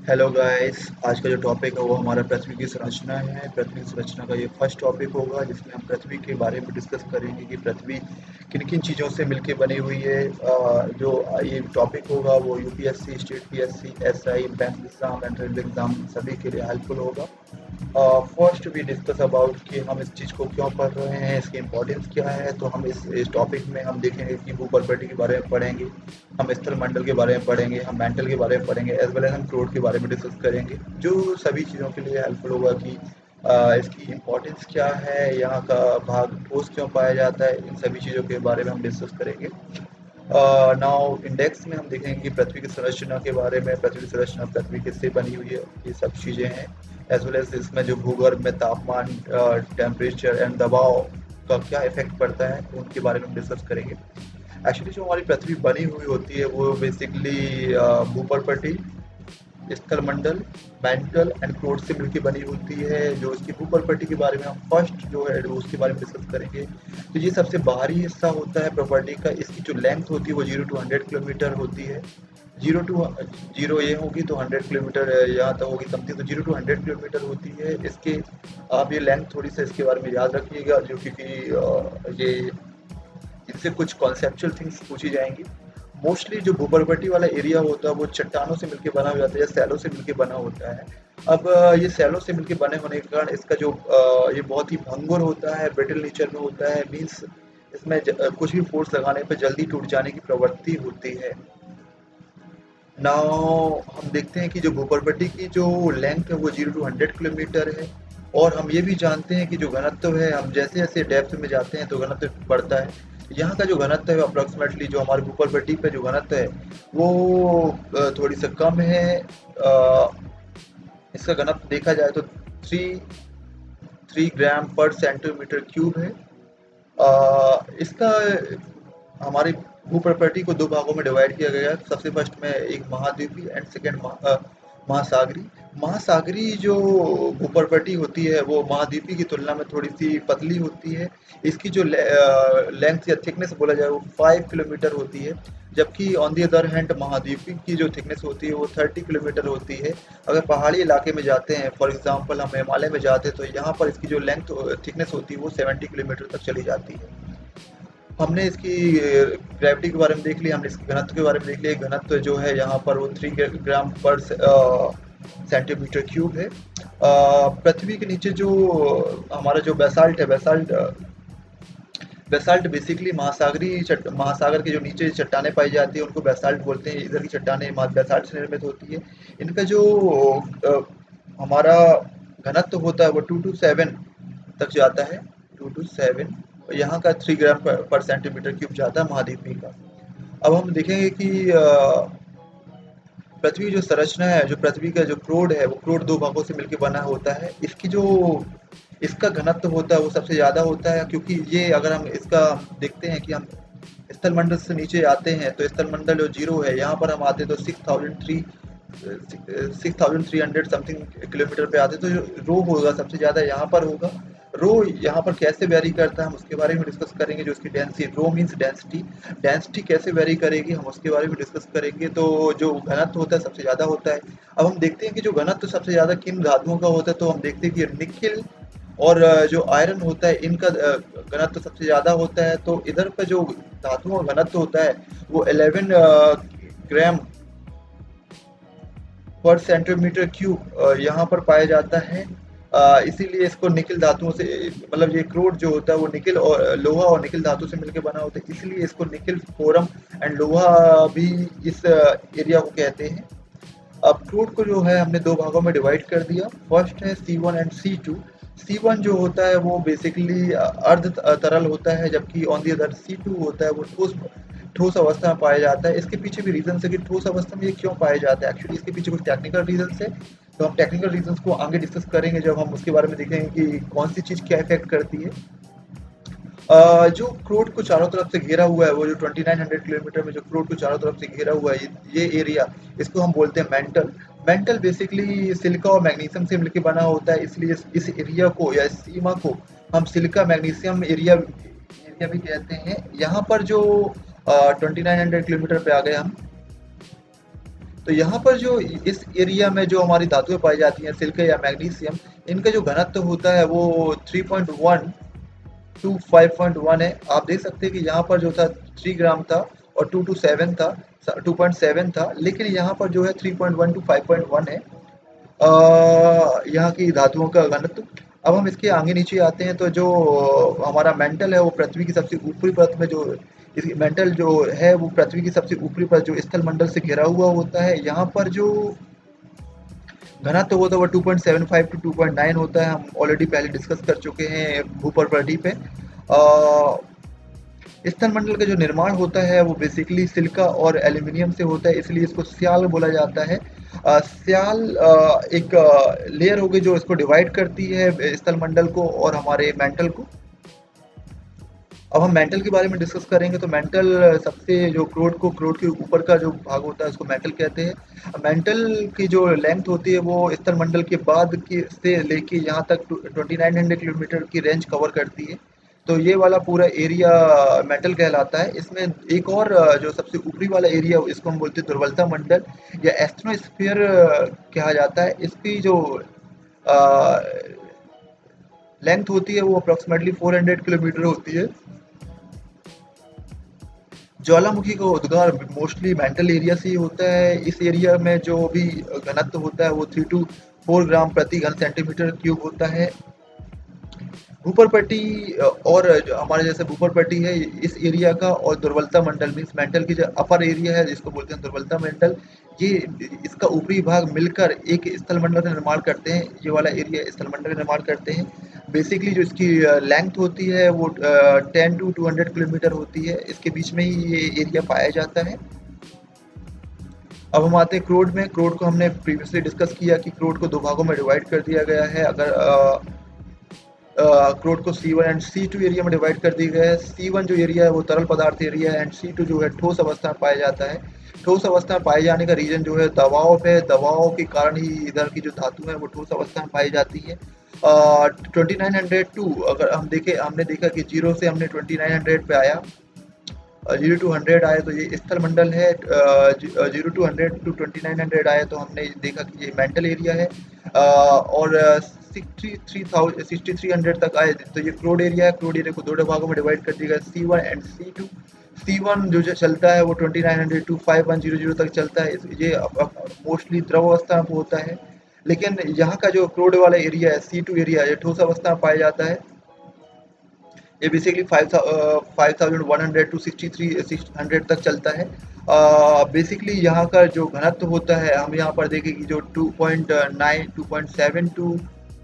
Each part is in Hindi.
Hello guys. आज का जो टॉपिक है वो हमारा पृथ्वी की संरचना है। पृथ्वी की संरचना का ये फर्स्ट टॉपिक होगा जिसमें हम पृथ्वी के बारे में डिस्कस करेंगे कि पृथ्वी किन किन चीज़ों से मिलके बनी हुई है। जो ये टॉपिक होगा वो UPSC, state PSC, SI, bank exam and railway exam सभी के लिए हेल्पफुल होगा। फर्स्ट वी डिस्कस अबाउट कि हम इस चीज़ को क्यों पढ़ रहे हैं, इसकी इम्पोर्टेंस क्या है। तो हम इस टॉपिक में हम देखेंगे कि भू प्रॉपर्टी के बारे में पढ़ेंगे, हम स्थल मंडल के बारे में पढ़ेंगे, हम मेंटल के बारे में पढ़ेंगे, एज वेल एज हम क्रोड के बारे में डिस्कस करेंगे, जो सभी चीज़ों के लिए हेल्पफुल होगा कि इसकी इम्पोर्टेंस क्या है, यहाँ का भाग ठोस क्यों पाया जाता है, इन सभी चीज़ों के बारे में हम डिस्कस करेंगे। नाउ इंडेक्स में हम देखेंगे कि पृथ्वी की संरचना के बारे में, पृथ्वी की संरचना पृथ्वी किससे बनी हुई है, ये सब चीज़ें हैं। एज वेल एज इसमें जो भूगर्भ में तापमान, टेम्परेचर एंड दबाव का क्या इफेक्ट पड़ता है उनके बारे में हम डिस्कस करेंगे। एक्चुअली जो हमारी पृथ्वी बनी हुई होती है वो बेसिकली भूपर्पटी, स्थलमंडल, मेंटल एंड क्रोड से मिलकर बनी होती है। जो इसकी भूपर्पटी के बारे में हम फर्स्ट जो है वो उसके बारे में डिस्कस करेंगे। तो ये सबसे बाहरी हिस्सा होता है प्रॉपर्टी का। इसकी जो लेंथ होती है वो 0 to 100 किलोमीटर होती है। जीरो ये होगी तो 100 किलोमीटर यहाँ तक होगी समथिंग, तो 0 to 100 किलोमीटर होती है इसके। आप ये लेंथ थोड़ी सा इसके बारे में याद रखिएगा, जो क्योंकि ये इससे कुछ कॉन्सेप्चुअल थिंग्स पूछी जाएंगी। मोस्टली जो भूपर्पटी वाला एरिया होता है वो चट्टानों से मिलकर बना हो जाता है या सैलों से मिलकर बना होता है। अब ये सैलों से मिलकर बने होने के कारण इसका जो ये बहुत ही भंगुर होता है, ब्रिटल नेचर में होता है। मीन्स इसमें कुछ भी फोर्स लगाने पर जल्दी टूट जाने की प्रवृत्ति होती है। नाउ हम देखते हैं कि जो भूपर्पटी की जो लेंथ है वो 0 to 100 किलोमीटर है। और हम ये भी जानते हैं कि जो घनत्व है, हम जैसे जैसे डेप्थ में जाते हैं तो घनत्व बढ़ता है। यहाँ का जो घनत्व है अप्रॉक्सीमेटली, जो हमारे भूपर्पटी पे जो घनत्व है वो थोड़ी सा कम है। इसका घनत्व देखा जाए तो थ्री 3 ग्राम पर सेंटीमीटर क्यूब है। इसका हमारी भू प्रॉपर्टी को दो भागों में डिवाइड किया गया है। सबसे फर्स्ट में एक महाद्वीपी एंड सेकेंड महासागरी। महासागरी जो भू प्रॉपर्टी होती है वो महाद्वीपी की तुलना में थोड़ी सी पतली होती है। इसकी जो लेंथ या थिकनेस बोला जाए वो 5 किलोमीटर होती है, जबकि ऑन दी अदर हैंड महाद्वीपी की जो थिकनेस होती है वो 30 किलोमीटर होती है। अगर पहाड़ी इलाके में जाते हैं, फॉर एग्जांपल हम हिमालय में जाते हैं, तो यहाँ पर इसकी जो लेंथ थिकनेस होती है वो 70 किलोमीटर तक चली जाती है। हमने इसकी ग्रेविटी के बारे में देख लिया, हमने इसके घनत्व के बारे में देख लिया। घनत्व जो है यहाँ पर वो 3 ग्राम पर सेंटीमीटर क्यूब है। पृथ्वी के नीचे जो हमारा जो बेसाल्ट है, बेसाल्ट बेसिकली महासागर के जो नीचे चट्टानें पाई जाती है उनको बेसाल्ट बोलते हैं। इधर की चट्टानें बेसाल्ट से निर्मित होती है। इनका जो हमारा घनत्व होता है वो 2 to 7 तक जाता है। 2 to 7। यहाँ का 3 ग्राम पर सेंटीमीटर क्यूब जाता है महाद्वीपी का। अब हम देखेंगे कि पृथ्वी की जो संरचना है, जो पृथ्वी का जो क्रोड है वो क्रोड दो भागों से मिलकर बना होता है। इसकी जो इसका घनत्व होता है वो सबसे ज़्यादा होता है, क्योंकि ये अगर हम इसका देखते हैं कि हम स्थल मंडल से नीचे आते हैं तो स्थल मंडल जो जीरो है यहाँ पर हम आते हैं तो 6,300 समथिंग किलोमीटर पे आते हैं। तो जो रो होगा सबसे ज़्यादा यहाँ पर होगा। रो यहाँ पर कैसे वेरी करता है हम उसके बारे में डिस्कस करेंगे। जो उसकी डेंसिटी, रो मीन्स डेंसिटी, डेंसिटी कैसे वेरी करेगी हम उसके बारे में डिस्कस करेंगे। तो जो घनत्व होता है सबसे ज़्यादा होता है। अब हम देखते हैं कि जो घनत्व सबसे ज़्यादा किन धातुओं का होता है, तो हम देखते हैं कि निकिल और जो आयरन होता है इनका घनत्व सबसे ज़्यादा होता है। तो इधर का जो धातुओं का घनत्व होता है वो 11 ग्राम पर सेंटीमीटर क्यूब यहाँ पर पाया जाता है। इसीलिए इसको निकिल धातुओं से, मतलब ये क्रोड जो होता है वो निकिल और लोहा और निकिल धातु से मिलकर बना होता है, इसलिए इसको निकिल फोरम एंड लोहा भी इस एरिया को कहते हैं। अब क्रूड को जो है हमने दो भागों में डिवाइड कर दिया। फर्स्ट है C1 एंड C2। C1 जो होता है वो बेसिकली अर्ध तरल होता है, जबकि ऑन दी अदर C2 होता है वो ठोस ठोस अवस्था में पाया जाता है। इसके पीछे भी रीजन है कि ठोस अवस्था में ये क्यों पाया जाता है। एक्चुअली इसके पीछे कुछ टेक्निकल रीजन है, तो हम टेक्निकल रीजन को आगे डिस्कस करेंगे जब हम उसके बारे में देखेंगे कि कौन सी चीज़ क्या इफेक्ट करती है। जो क्रोड को चारों तरफ से घेरा हुआ है, वो जो 2900 किलोमीटर में जो क्रोड को चारों तरफ से घेरा हुआ है, ये एरिया, इसको हम बोलते हैं मेंटल। मेंटल बेसिकली सिलिका और मैग्नीशियम से मिलकर बना होता है, इसलिए इस एरिया को या इस सीमा को हम सिलिका मैग्नीशियम एरिया एरिया भी कहते हैं। यहाँ पर जो 2900 किलोमीटर पे आ गए हम, तो यहाँ पर जो इस एरिया में जो हमारी धातुएं पाई जाती हैं, सिलिका या मैग्नीशियम, इनका जो घनत्व होता है वो 3.1 टू 5.1 है। आप देख सकते हैं कि यहाँ पर जो था 3 ग्राम था और 2 टू 7 था, 2.7 था, लेकिन यहाँ पर जो है 3.1 टू 5.1 है यहाँ की धातुओं का घनत्व। अब हम इसके आगे नीचे आते हैं तो जो हमारा मेंटल है वो पृथ्वी की सबसे ऊपरी परत में जो इसकी मेंटल जो है वो पृथ्वी की सबसे ऊपरी परत जो स्थल मंडल से घिरा हुआ होता है। यहाँ पर जो घनत्व होता है वो 2.75 टू 2.9 होता है। हम ऑलरेडी पहले डिस्कस कर चुके हैं भूपर्वती पे। स्थल मंडल का जो निर्माण होता है वो बेसिकली सिलिका और एल्यूमिनियम से होता है, इसलिए इसको स्याल बोला जाता है। स्याल एक लेयर होगी जो इसको डिवाइड करती है स्थल मंडल को और हमारे मेंटल को। अब हम मेंटल के बारे में डिस्कस करेंगे तो मेंटल सबसे जो क्रोड के ऊपर का जो भाग होता है उसको मेंटल कहते हैं। मेंटल की जो लेंथ होती है वो स्थल मंडल के बाद की से लेके यहाँ तक 2900 किलोमीटर की रेंज कवर करती है। तो ये वाला पूरा एरिया मेंटल कहलाता है। इसमें एक और जो सबसे ऊपरी वाला एरिया इसको हम बोलते हैं दुर्बलता मंडल या एस्ट्रोस्फीयर कहा जाता है। इसकी जो लेंथ होती है वो अप्रोक्सीमेटली 400 किलोमीटर होती है। ज्वालामुखी का उद्गार मोस्टली मेंटल एरिया से ही होता है। इस एरिया में जो भी घनत्व होता है वो 3 टू 4 ग्राम प्रति घन सेंटीमीटर क्यूब होता है। भूपर्वती और जो हमारे जैसे भूपर्वती है इस एरिया का, और दुर्बलता मंडल मीन्स मेंटल की जो अपर एरिया है जिसको बोलते हैं दुर्बलता मंडल, ये इसका ऊपरी भाग मिलकर एक स्थल मंडल का निर्माण करते हैं। ये वाला एरिया स्थल मंडल का निर्माण करते हैं। बेसिकली जो इसकी लेंथ होती है वो 10 टू 200 किलोमीटर होती है। इसके बीच में ही ये एरिया पाया जाता है। अब हम आते हैं क्रोड में। क्रोड को हमने प्रीवियसली डिस्कस किया कि क्रोड को दो भागों में डिवाइड कर दिया गया है। अगर क्रोड को C1 एंड C2 एरिया में डिवाइड कर दिया गया है। C1 जो एरिया है वो तरल पदार्थ एरिया है एंड C2 जो है ठोस अवस्था में पाया जाता है। ठोस अवस्था में पाए जाने का रीजन जो है दबाव है। दबाव के कारण ही इधर की जो धातु है वो ठोस अवस्था में पाई जाती है। 2902 अगर हम देखें, हमने देखा कि 0 से हमने 2900 पे आया, 0 टू 100 आए तो ये स्थल मंडल है। 0 टू 100 टू 2900 आए तो हमने देखा कि ये मेंटल एरिया है। और 6300 तक आए तो ये क्रोड एरिया है। क्रोड एरिया को दो भागों में डिवाइड कर दिया गया, C1 एंड C2। C1 जो चलता है वो 2900 टू 5100 तक चलता है। ये मोस्टली द्रव अवस्था में होता है। लेकिन यहाँ का जो क्रोड वाला एरिया है C2 एरिया, ये ठोस अवस्था में पाया जाता है। ये बेसिकली 5100 टू 6300 तक चलता है। बेसिकली यहाँ का जो घनत्व होता है हम यहाँ पर देखें कि जो 2.9 2.7 टू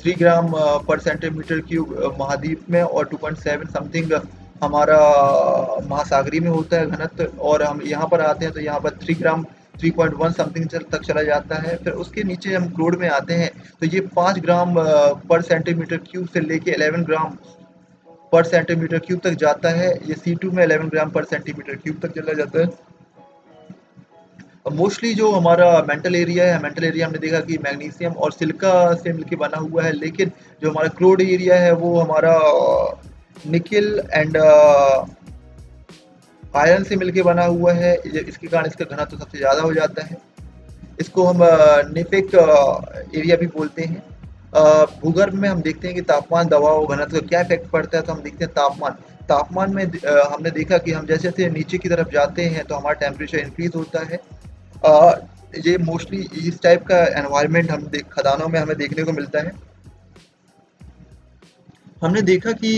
3 ग्राम पर सेंटीमीटर क्यूब महाद्वीप में और 2.7 समथिंग हमारा महासागरी में होता है घनत्व। और हम यहाँ पर आते हैं तो यहाँ पर 3 ग्राम 3.1 समथिंग तक चला जाता है। फिर उसके नीचे हम क्रोड में आते हैं तो ये 5 ग्राम पर सेंटीमीटर क्यूब से लेके 11 ग्राम पर सेंटीमीटर क्यूब तक जाता है। ये C2 में 11 ग्राम पर सेंटीमीटर क्यूब तक चला जाता है। मोस्टली जो हमारा मेंटल एरिया है, मेंटल एरिया हमने देखा कि मैग्नीशियम और सिलिका से मिलकर बना हुआ है। लेकिन जो हमारा क्रोड एरिया है वो हमारा निकिल एंड आयरन से मिलकर बना हुआ है। इसके कारण इसका घनत्व सबसे ज़्यादा हो जाता है। इसको हम निफिक एरिया भी बोलते हैं। भूगर्भ में हम देखते हैं कि तापमान, दबाव, घनत्व का क्या इफेक्ट पड़ता है। तो हम देखते हैं तापमान। तापमान में हमने देखा कि हम जैसे जैसे नीचे की तरफ जाते हैं तो हमारा टेम्परेचर इंक्रीज होता है। ये मोस्टली इस टाइप का एनवायरनमेंट हम खदानों में हमें देखने को मिलता है। हमने देखा कि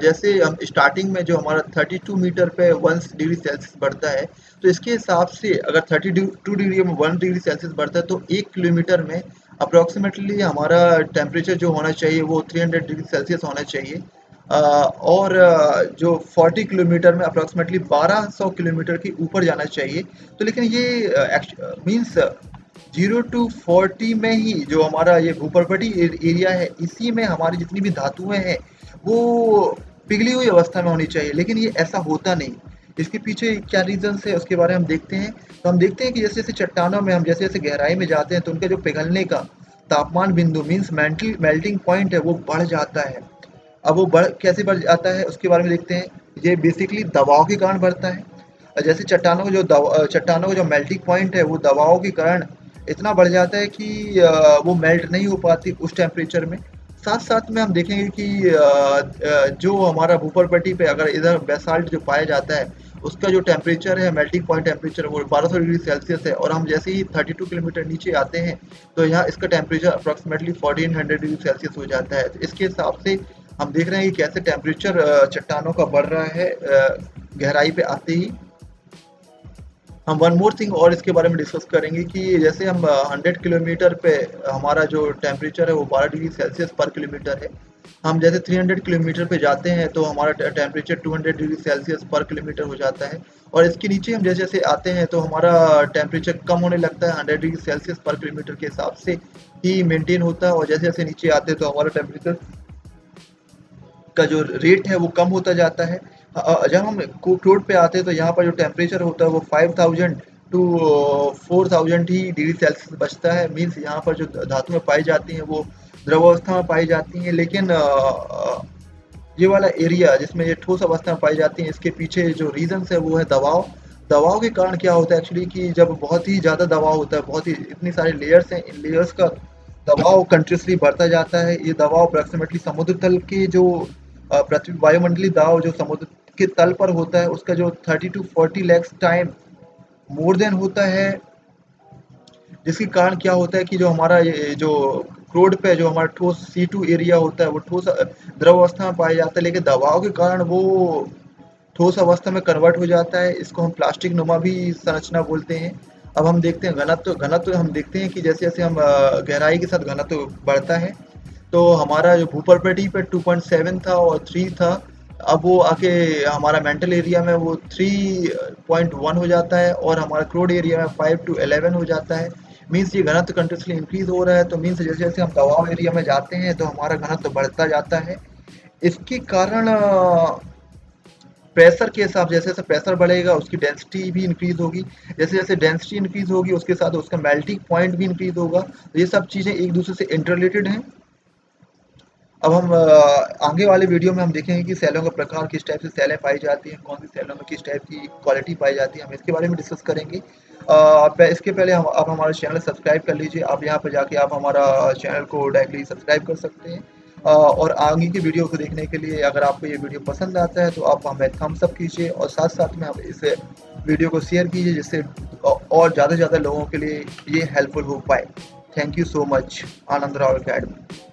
जैसे हम स्टार्टिंग में जो हमारा 32 मीटर पे 1 डिग्री सेल्सियस बढ़ता है, तो इसके हिसाब से अगर 32 डिग्री में 1 डिग्री सेल्सियस बढ़ता है तो 1 किलोमीटर में अप्रोक्सीमेटली हमारा टेम्परेचर जो होना चाहिए वो 300 डिग्री सेल्सियस होना चाहिए। और जो 40 किलोमीटर में अप्रोक्सीमेटली 1200 किलोमीटर के ऊपर जाना चाहिए। तो लेकिन ये मीन्स 0 टू 40 में ही जो हमारा ये भूपर्वती एरिया है, इसी में हमारी जितनी भी धातुएं हैं वो पिघली हुई अवस्था में होनी चाहिए। लेकिन ये ऐसा होता नहीं। इसके पीछे क्या रीजंस है उसके बारे में हम देखते हैं। तो हम देखते हैं कि जैसे जैसे चट्टानों में हम जैसे जैसे गहराई में जाते हैं तो उनका जो पिघलने का तापमान बिंदु मीन्स मेल्टिंग पॉइंट है वो बढ़ जाता है। अब वो कैसे बढ़ जाता है उसके बारे में देखते हैं। ये बेसिकली दबाव के कारण बढ़ता है। जैसे चट्टानों का जो मेल्टिंग पॉइंट है वो दबाव के कारण इतना बढ़ जाता है कि वो मेल्ट नहीं हो पाती उस टेम्परेचर में। साथ साथ में हम देखेंगे कि जो हमारा भूपरपट्टी पे अगर इधर बेसाल्ट जो पाया जाता है उसका जो टेम्परेचर है, मेल्टिंग पॉइंट टेम्परेचर, वो 1200 डिग्री सेल्सियस है, और हम जैसे ही 32 किलोमीटर नीचे आते हैं तो यहाँ इसका टेम्परेचर अप्रॉक्सीमेटली 1400 डिग्री सेल्सियस हो जाता है। तो इसके हिसाब से हम देख रहे हैं कि कैसे टेम्परेचर चट्टानों का बढ़ रहा है गहराई पे आते ही। हम वन मोर थिंग और इसके बारे में डिस्कस करेंगे कि जैसे हम 100 किलोमीटर पे हमारा जो टेम्परेचर है वो 12 डिग्री सेल्सियस पर किलोमीटर है। हम जैसे 300 किलोमीटर पे जाते हैं तो हमारा टेम्परेचर 200 डिग्री सेल्सियस पर किलोमीटर हो जाता है, और इसके नीचे हम जैसे जैसे आते हैं तो हमारा टेम्परेचर कम होने लगता है, 100 डिग्री सेल्सियस पर किलोमीटर के हिसाब से ही मेंटेन होता है, और जैसे जैसे नीचे आते हैं तो हमारा टेम्परेचर का जो रेट है वो कम होता जाता है। जब हम कुक रोड पे आते हैं तो यहाँ पर जो टेम्परेचर होता है वो 5000 टू 4000 ही डिग्री सेल्सियस बचता है। मीन्स यहाँ पर जो धातुएं पाई जाती हैं वो द्रव अवस्था में पाई जाती हैं, लेकिन ये वाला एरिया जिसमें ये ठोस अवस्था में पाई जाती हैं, इसके पीछे जो रीजंस है वो है दबाव। दबाव के कारण क्या होता है एक्चुअली कि जब बहुत ही ज़्यादा दबाव होता है, बहुत ही इतनी सारे लेयर्स हैं, इन लेयर्स का दबाव कंटिन्यूसली बढ़ता जाता है। ये दबाव अप्रॉक्सीमेटली समुद्र तल के जो पृथ्वी वायुमंडलीय दाब जो समुद्र के तल पर होता है उसका जो 30 to 40 lakhs time more than होता है। जिसके कारण क्या होता है कि जो हमारा ये जो क्रोड पे जो हमारा ठोस C2 एरिया होता है वो ठोस द्रव अवस्था में पाया जाता है, लेकिन दबाव के कारण वो ठोस अवस्था में कन्वर्ट हो जाता है। इसको हम प्लास्टिक नुमा भी संरचना बोलते हैं। अब हम देखते हैं घनत्व घनत्व हम देखते हैं कि जैसे जैसे हम गहराई के साथ घनत्व बढ़ता है तो हमारा जो भूपरपट्टी पे 2.7 था और 3 था, अब वो आके हमारा मेंटल एरिया में वो 3.1 हो जाता है, और हमारा क्रोड एरिया में 5 टू 11 हो जाता है। मीन्स ये घनत्व कंटिन्यूसली इंक्रीज हो रहा है, तो मीन्स जैसे जैसे हम दबाव एरिया में जाते हैं तो हमारा घनत्व बढ़ता जाता है। इसके कारण प्रेशर के हिसाब जैसे जैसे प्रेशर बढ़ेगा उसकी डेंसिटी भी इंक्रीज होगी, जैसे जैसे डेंसिटी इंक्रीज होगी उसके साथ उसका मेल्टिंग पॉइंट भी इंक्रीज होगा। तो ये सब चीज़ें एक दूसरे से इंटररिलेटेड हैं। अब हम आगे वाले वीडियो में हम देखेंगे कि सेलों का प्रकार, किस टाइप से सेलें पाई जाती हैं, कौन सी सेलों में किस टाइप की क्वालिटी पाई जाती है, हम इसके बारे में डिस्कस करेंगे। इसके पहले हम आप हमारा चैनल सब्सक्राइब कर लीजिए। आप यहाँ पर जाके आप हमारा चैनल को डायरेक्टली सब्सक्राइब कर सकते हैं। और आगे की वीडियो को देखने के लिए अगर आपको ये वीडियो पसंद आता है तो आप हमें थम्स अप कीजिए, और साथ साथ में आप इस वीडियो को शेयर कीजिए जिससे और ज़्यादा से ज़्यादा लोगों के लिए ये हेल्पफुल हो पाए। Thank you so much. Anand Rao academy.